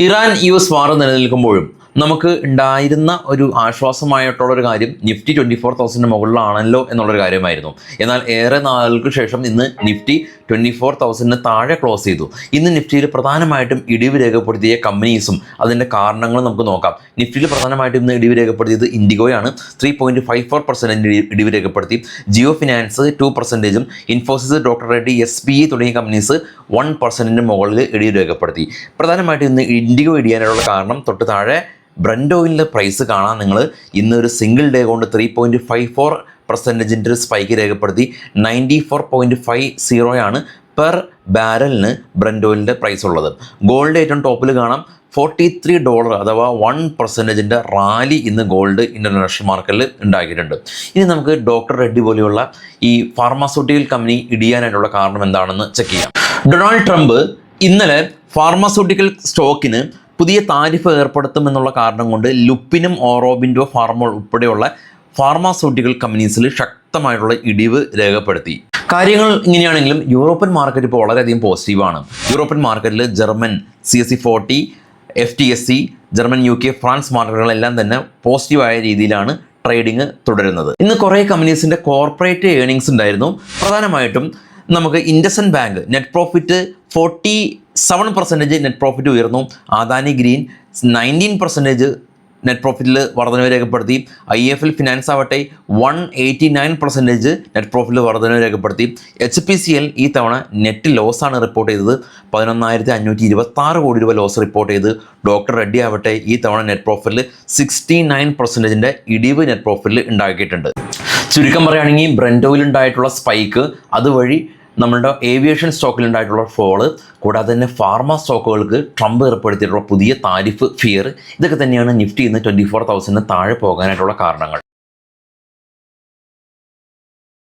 Iran US വാർ നിലനിൽക്കുമ്പോഴും നമുക്ക് ഉണ്ടായിരുന്ന ഒരു ആശ്വാസമായിട്ടുള്ളൊരു കാര്യം നിഫ്റ്റി 24,000 മുകളിലാണല്ലോ എന്നുള്ളൊരു കാര്യമായിരുന്നു. എന്നാൽ ഏറെ നാളുകൾക്ക് ശേഷം ഇന്ന് നിഫ്റ്റി 24,000 താഴെ ക്ലോസ് ചെയ്തു. ഇന്ന് നിഫ്റ്റിയിൽ പ്രധാനമായിട്ടും ഇടിവ് രേഖപ്പെടുത്തിയ കമ്പനീസും അതിൻ്റെ കാരണങ്ങളും നമുക്ക് നോക്കാം. നിഫ്റ്റിയിൽ പ്രധാനമായിട്ടും ഇന്ന് ഇടിവ് രേഖപ്പെടുത്തിയത് ഇൻഡിഗോയാണ്. 3.54% ഇടിവ് രേഖപ്പെടുത്തി. Jio finance 2%, Infosys, doctor Reddy, SBE തുടങ്ങിയ കമ്പനീസ് 1% മുകളിൽ ഇടിവ് രേഖപ്പെടുത്തി. പ്രധാനമായിട്ടും ഇന്ന് ഇൻഡിഗോ ഇടിയാനുള്ള കാരണം തൊട്ട് താഴെ ബ്രന്റ് ഓയിലിൻ്റെ പ്രൈസ് കാണാൻ നിങ്ങൾ ഇന്നൊരു സിംഗിൾ ഡേ കൊണ്ട് 3.54% ഒരു സ്പൈക്ക് രേഖപ്പെടുത്തി. 94.50 പെർ ബാരലിന് ബ്രന്റ് ഓയിലിൻ്റെ പ്രൈസ് ഉള്ളത്. ഗോൾഡ് ഏറ്റവും ടോപ്പിൽ കാണാം. $43 അഥവാ 1% റാലി ഇന്ന് ഗോൾഡ് ഇൻ്റർനാഷണൽ മാർക്കറ്റിൽ ഉണ്ടാക്കിയിട്ടുണ്ട്. ഇനി നമുക്ക് ഡോക്ടർ റെഡ്ഡി പോലെയുള്ള ഈ ഫാർമാസ്യൂട്ടിക്കൽ കമ്പനി ഇടിയാനായിട്ടുള്ള കാരണം എന്താണെന്ന് ചെക്ക് ചെയ്യാം. ഡൊണാൾഡ് ട്രംപ് ഇന്നലെ ഫാർമാസ്യൂട്ടിക്കൽ സ്റ്റോക്കിന് പുതിയ താരിഫ് ഏർപ്പെടുത്തുമെന്നുള്ള കാരണം കൊണ്ട് ലുപ്പിനും ഓറോബിൻഡോ ഫാർമോൾ ഉൾപ്പെടെയുള്ള ഫാർമാസ്യൂട്ടിക്കൽ കമ്പനീസിൽ ശക്തമായിട്ടുള്ള ഇടിവ് രേഖപ്പെടുത്തി. കാര്യങ്ങൾ ഇങ്ങനെയാണെങ്കിലും യൂറോപ്യൻ മാർക്കറ്റ് ഇപ്പോൾ വളരെയധികം പോസിറ്റീവാണ്. യൂറോപ്യൻ മാർക്കറ്റിൽ German CAC 40, FTSE, German UK, France മാർക്കറ്റുകളെല്ലാം തന്നെ പോസിറ്റീവായ രീതിയിലാണ് ട്രേഡിങ് തുടരുന്നത്. ഇന്ന് കുറേ കമ്പനീസിൻ്റെ കോർപ്പറേറ്റ് ഏർണിങ്സ് ഉണ്ടായിരുന്നു. പ്രധാനമായിട്ടും നമുക്ക് IndusInd bank net profit 47% net profit ഉയർന്നു. അദാനി ഗ്രീൻ 19% നെറ്റ് പ്രോഫിറ്റിൽ വർധനവ് രേഖപ്പെടുത്തി. IIFL ഫിനാൻസ് ആവട്ടെ 189% നെറ്റ് പ്രോഫിറ്റിൽ വർധനവ് രേഖപ്പെടുത്തി. HPCL ഈ തവണ നെറ്റ് ലോസാണ് റിപ്പോർട്ട് ചെയ്തത്. 11,526 കോടി രൂപ ലോസ് റിപ്പോർട്ട് ചെയ്ത്. ഡോക്ടർ റെഡ്ഡി ആവട്ടെ ഈ തവണ നെറ്റ് പ്രോഫിറ്റിൽ 69% ഇടിവ് നെറ്റ് പ്രോഫിറ്റിൽ ഉണ്ടാക്കിയിട്ടുണ്ട്. ചുരുക്കം പറയുകയാണെങ്കിൽ ബ്രന്റ് ഓയിൽ ഉണ്ടായിട്ടുള്ള സ്പൈക്ക്, അതുവഴി നമ്മളുടെ ഏവിയേഷൻ സ്റ്റോക്കിൽ ഉണ്ടായിട്ടുള്ള ഫോള്, കൂടാതെ തന്നെ ഫാർമ സ്റ്റോക്കുകൾക്ക് ട്രംപ് ഏർപ്പെടുത്തിയിട്ടുള്ള പുതിയ താരിഫ് ഫിയർ, ഇതൊക്കെ തന്നെയാണ് നിഫ്റ്റി ഇന്ന് 24,000 താഴെ പോകാനായിട്ടുള്ള കാരണങ്ങൾ.